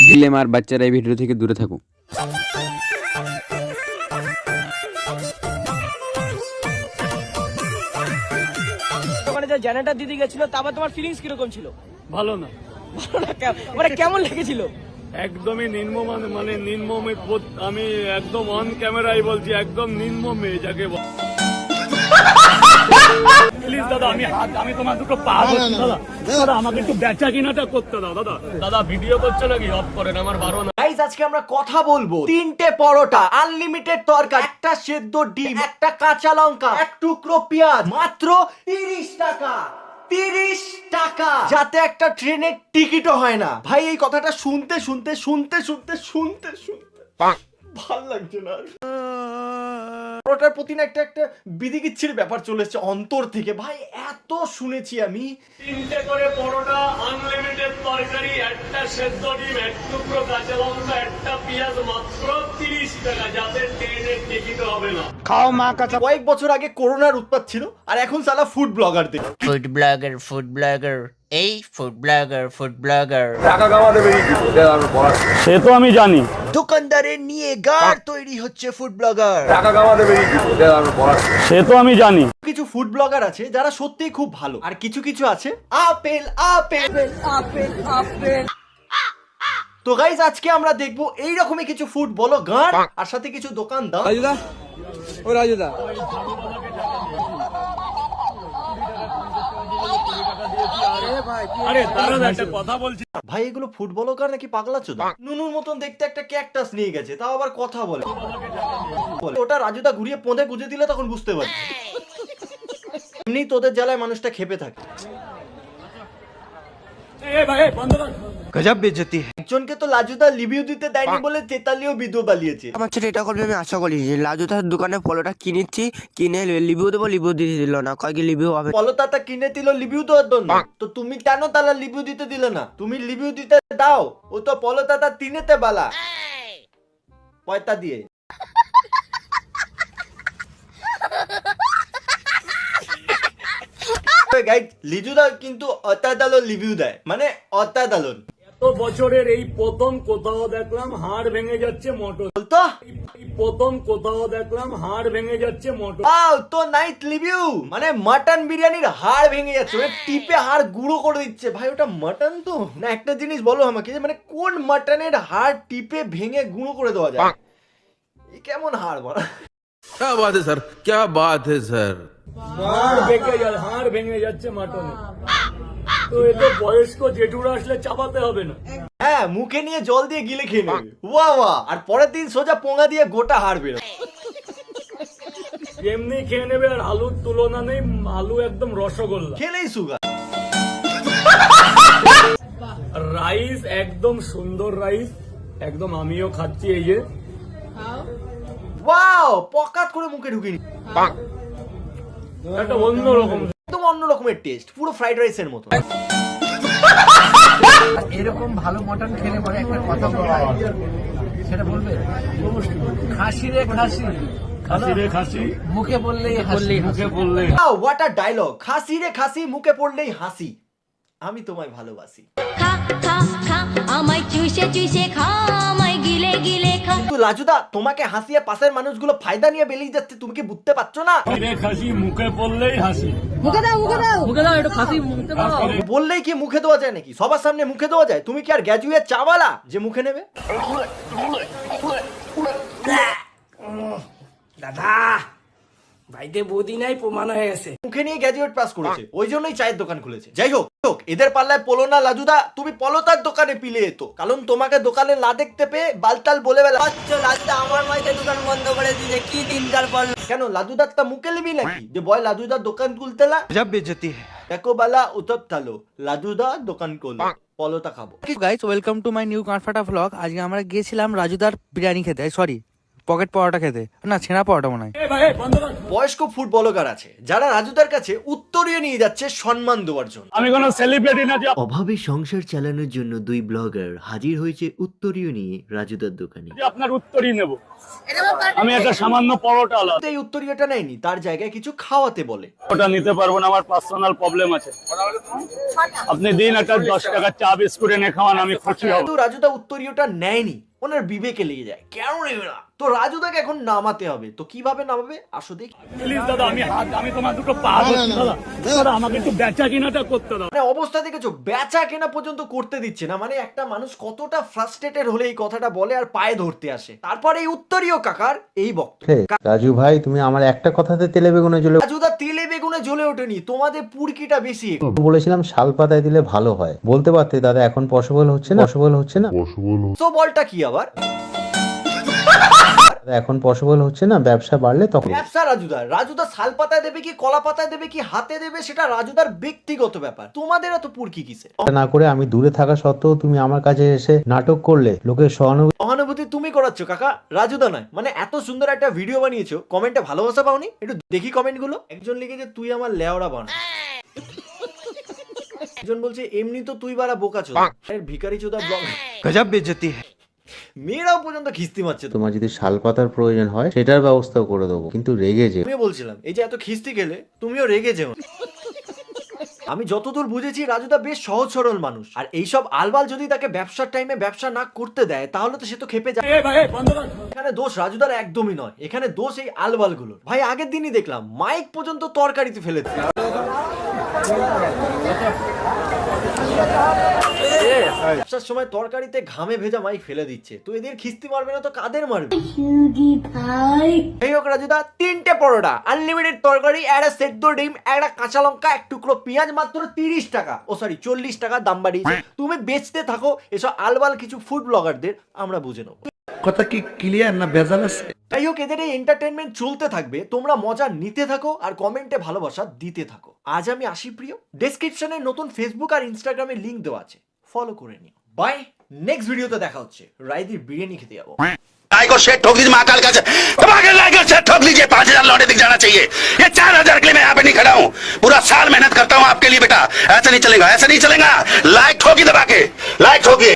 ডিলেমার বাচ্চারা এই ভিডিও থেকে দূরে থাকুক। ওখানে যে জেনারেটর দিদি গেছিল, তারপর তোমার ফিলিংস কিরকম ছিল? ভালো না, ভালো না, মানে কেমন লেগেছিল? একদমই মানে নির্মমে আমি একদম অন ক্যামেরায় বলছি, একদম নির্মমে যাকে প্লিজ দাদা, আমি তোমার দুটো পা ধরছি দাদা, দাদা আমাকে একটু বেচা কিনাটা করতে দাও দাদা। দাদা ভিডিও করছো নাকি? অফ করেন, আমার বারো না। গাইস, আজকে আমরা কথা বলবো 3টে পরোটা, আনলিমিটেড তরকারি, একটা সেদ্ধ ডিম, একটা কাঁচা লঙ্কা, এক টুকরো পেঁয়াজ, মাত্র 30 টাকা। 30 টাকা, যাতে একটা ট্রেনের টিকিটও হয় না। ভাই, এই কথাটা শুনতে শুনতে শুনতে শুনতে শুনতে শুনতে ভাল লাগছে না। পরোটার প্রতি না একটা বিধিকিচ্ছির ব্যাপার চলে এসেছে অন্তর থেকে। ভাই, এত শুনেছি আমি। 3টে করে পরোটা, আনলিমিটেড তরকারি, একটা সেদ্ধ ডিম, এক টুকরো কাঁচা লঙ্কা, একটা পেঁয়াজ, মাত্র 30 টাকা, যাতে ট্রেনের টিকিট হবে না। খাও মা কাঁচা। কয়েক বছর আগে করোনার উৎপাত ছিল, আর এখন সালা ফুড ব্লগারদের। ফুড ব্লগার এই ফুড ব্লগার সে তো আমি জানি। দোকানদারের নিয়ে গাড় তৈরি হচ্ছে ফুড ব্লগার। সে তো আমি জানি। কিছু ফুড ব্লগার আছে যারা সত্যিই খুব ভালো, আর কিছু কিছু আছে আপেল আপেল আপেল আপেল। তো গাইজ, আজকে আমরা দেখবো এইরকমই কিছু ফুড বলো গাড়, আর সাথে কিছু দোকানদার। আরে দাঁড়া, একটা কথা বলছি। ভাই, এগুলো ফুড ব্লগার নাকি পাগলা চোদা? নুনুর মতন দেখতে একটা ক্যাকটাস নিয়ে গেছে, তাও আবার কথা বলে। ওটা রাজুদা ঘুরিয়ে পোঁদে গুজে দিলে তখন বুঝতে পারি। এমনি তোদের জ্বালায় মানুষটা খেপে থাকে। গজব বেজতি। একজনকে তো লাজুদা রিভিউ দিতে দেয়নি বলে তেতালিও বিধু বালিয়েছে। আমার ছেলে এটা করবে আমি আশা করি যে লাজুতার দোকানে পলোটা কিনেছি, কিনে লিভিউ দেবো, লিভিউ দিতে দিল না, কয়েক লিভিউ হবে। পলতাতা কিনে দিল রিভিউ দেওয়ার জন্য, তো তুমি কেন তারা রিভিউ দিতে দিল না? তুমি রিভিউ দিতে দাও, ও তো পলতাতা তিনেতে বালা পয়তা দিয়ে। লিজুদা কিন্তু অতাদালো রিভিউ দেয়, মানে অতাদালন। এত বছরের এই প্রথম কোথাও দেখলাম হাড় ভেঙে যাচ্ছে মটন। বলতো এই প্রথম কোথাও দেখলাম হাড় ভেঙে যাচ্ছে মটন। তো নাইট রিভিউ মানে মাটন বিরিয়ানির হাড় ভেঙে যাচ্ছে, মানে টিপে হাড় গুঁড়ো করে দিচ্ছে। ভাই, ওটা মাটন তো না? একটা জিনিস বলো আমাকে, যে মানে কোন মাটনের হাড় টিপে ভেঙে গুঁড়ো করে দেওয়া যায়? এই কেমন হাড় বলা? क्या बात है सर, क्या बात है सर। হাড় ভেঙে যাচ্ছে মাটনে। তো এ তো বয়স্ক জেঠুরা আসলে চাপাতে হবে না। হ্যাঁ, মুখে নিয়ে জল দিয়ে গিলে খেয়ে নেবে। ওয়া ওয়া, আর পরের দিন সোজা পোঙা দিয়ে গোটা হাড় বেরো। এমনি খেয়ে নেবে, আর আলুর তুলনা নেই, আলু একদম রসগোল্লা। খেলেই সুগার। রাইস একদম সুন্দর রাইস, একদম আমিও খাচ্ছি। এই যে ওয়াও, পকাত করে মুখে ঢুকিনি। একটা অন্যরকম, একদম অন্য রকমের টেস্ট, পুরো ফ্রাইড রাইসের মতো। এরকম ভালো মটন খেলে পরে একটা কথা বলা হয়, সেটা বলবে খাসি রে খাসি, খাসি রে খাসি, মুখে বললেই হাসি, মুখে বললে। What a dialogue! খাসি রে খাসি, মুখে পড়লেই হাসি। আমি তোমায় ভালোবাসি। খা খা খা আমায় চুষে চুষে খা, আমায় গিলে গিলে খা। কিন্তু লাজুদা, তোমাকে হাসিয়ে পাশের মানুষগুলো ফায়দা নিয়ে বেরিয়ে যাচ্ছে, তুমি কি বুঝতে পারছো না? খাসি রে খাসি, মুখে পড়লেই হাসি। বললেই কি মুখে দেওয়া যায় নাকি? সবার সামনে মুখে দেওয়া যায়? তুমি কি আর গ্র্যাজুয়েট চাওয়ালা যে মুখে নেবে? দাদা, ভাইতে বৌদি নাই, প্রমাণ হয়ে গেছে। মুখে নিয়ে গ্র্যাজুয়েট পাস করেছে, ওই জন্যই চায়ের দোকান খুলেছে। যাই হোক, এদের পাল্লায় পলো না লাজুদা, তুমি পলতার দোকানে পিলে যেত, কারণ তোমাকে দোকানে না দেখতে পেয়ে বালতাল বলে বেলা। লাজুদা আমার মাইকে দোকান বন্ধ করে দিয়েছে, কি দিনকার পর। কেন, লাজুদার তা মুখে নিবি নাকি যে বয় লাজুদার দোকান খুলতে লা? गजब बेइज्जती है। দেখো বালা উতপ তালো, লাজুদা দোকান করলো, পলতা খাবো। Guys, welcome to my new কানফাটা ভ্লগ। আজকে আমরা গিয়েছিলাম রাজুদার বিরিয়ানি খেতে, সরি পকেট পাওয়াটা খেতে না, ছেঁড়া পাওয়াটা মনে হয়। বয়স্ক ফুটবলার আছে যারা রাজুদার কাছে উত্তরীয় নিয়ে যাচ্ছে সম্মান দেওয়ার জন্য। আমি কোনো সেলিব্রিটি না যে অভাবে সংসার চালানোর জন্য দুই ব্লগার হাজির হয়েছে উত্তরীয় নিয়ে রাজুদার দোকানে। আপনার উত্তরই নেব। আমি একটা সামান্য পরোটা আলাদা এই উত্তরীয়টা নেয়নি, তার জায়গায় কিছু খাওয়াতে বলে। ওটা নিতে পারবো না, আমার পার্সোনাল প্রবলেম আছে। আপনি দিন একটা 10 টাকা চা বিস্কুট এনে খাওয়ান, আমি খুশি হব। কিন্তু রাজুদা উত্তরীয়টা নেয়নি, ওনার বিবেকে লেগে যায় কেন নেবে না। তো রাজুদাকে এখন নামাতে হবে, তো কিভাবে নামাবে আসো দেখি। প্লিজ দাদা, আমি তোমার দুটো পা ধরছি দাদা। দাদা আমাকে একটু বেচা কিনাটা করতে দাও। মানে অবস্থা দেখেছো, বেচা কেনা পর্যন্ত করতে দিচ্ছে না। মানে একটা মানুষ কতটা ফ্রাস্ট্রেটেড হলে এই কথাটা বলে আর পায়ে ধরতে আসে। তারপরে এই উত্তরীয় কাকার এই বক্তব্য। রাজু ভাই, তুমি আমার একটা কথাতে তেলে বেগুনে জ্বলে রাজুদা তেলে বেগুনে জ্বলে ওঠেনি, তোমাদের পুরকিটা বেশি। বলেছিলাম শাল পাতায় দিলে ভালো হয়, বলতে পারতে দাদা, এখন পসিবল হচ্ছে না। তো বলটা কি আবার? এখন পসিবল হচ্ছে না, ব্যবসা বাড়লে তখন। ব্যবসা রাজুদা শাল পাতায় দেবে কি কলা পাতায় দেবে কি হাতে দেবে সেটা রাজুদার ব্যক্তিগত ব্যাপার, তোমাদের এত পুরকি কিসে? না করে আমি দূরে থাকা সত্ত্বেও তুমি আমার কাছে এসে নাটক করলে লোকের সহানুভূতি তুমি করাচ্ছ কাকা, রাজুদা নয়। মানে এত সুন্দর একটা ভিডিও বানিয়েছো, কমেন্টে ভালোবাসা পাওনি? একটু দেখি কমেন্ট গুলো। একজন লিখেছে তুই আমার লেওড়া বানা, একজন বলছে এমনি তো তুই বাড়া বোকা চোদা, ভিখারি চোদা ব্লগ। गजब बेइज्जती है। মেয়েরাও পর্যন্ত খিস্তি মারছে। তোমার যদি শাল পাতার প্রয়োজন হয় সেটার ব্যবস্থাও করে দেবো, কিন্তু রেগে যে। আমিও বলছিলাম এই যে এত খিস্তি গেলে তুমিও রেগে যেও। আমি যতদূর বুঝেছি রাজুদা বেশ সহজ সরল মানুষ, আর এইসব আলবাল যদি তাকে ব্যবসার টাইমে ব্যবসা না করতে দেয় তাহলে তো সে তো খেপে যায়। এখানে দোষ রাজুদার একদমই নয়, এখানে দোষ এই আলবাল গুলোর। ভাই আগের দিনই দেখলাম মাইক পর্যন্ত তরকারিতে ফেলে দিল। ব্যবসার সময় তরকারিতে ঘামে ভেজা মাইক ফেলে দিচ্ছে, তো এদের খিস্তি মারবে না তো কাদের মারবে? এই হোক রাজুদা, 3টে পরোটা, আনলিমিটেড তরকারি, একটা সেদ্ধ ডিম, একটা কাঁচা লঙ্কা, এক টুকরো পেঁয়াজ, মাত্র 30 টাকা। ও সরি 40 টাকা দাম বাড়িয়েছে। তুমি বেচতে থাকো, এসব আলবাল কিছু ফুড ব্লগারদের আমরা বুঝে নেবো। কথা কি ক্লিয়ার না ভেজাল আছে? যাই হোক, এদের এই এন্টারটেনমেন্ট চলতে থাকবে, তোমরা মজা নিতে থাকো আর কমেন্টে ভালোবাসা দিতে থাকো। আজ আমি আসি প্রিয়, ডেসক্রিপশনে নতুন ফেসবুক আর ইনস্টাগ্রামে লিংক দেওয়া আছে, ফলো করে নিও। বাই, নেক্সট ভিডিওতে দেখা হচ্ছে। রাইদির বিরিয়ানি খেতে যাবো। लाइक और शेयर ठोक दीजिए महाकाल का लाइक और शेयर ठोक लीजिए। 5000 लौटे दिख जाना चाहिए। ये 4000 के लिए मैं यहाँ पे नहीं खड़ा हूँ, पूरा साल मेहनत करता हूँ आपके लिए बेटा। ऐसा नहीं चलेगा, ऐसा नहीं चलेगा। लाइक ठोकी दबा के, लाइक ठोकिए।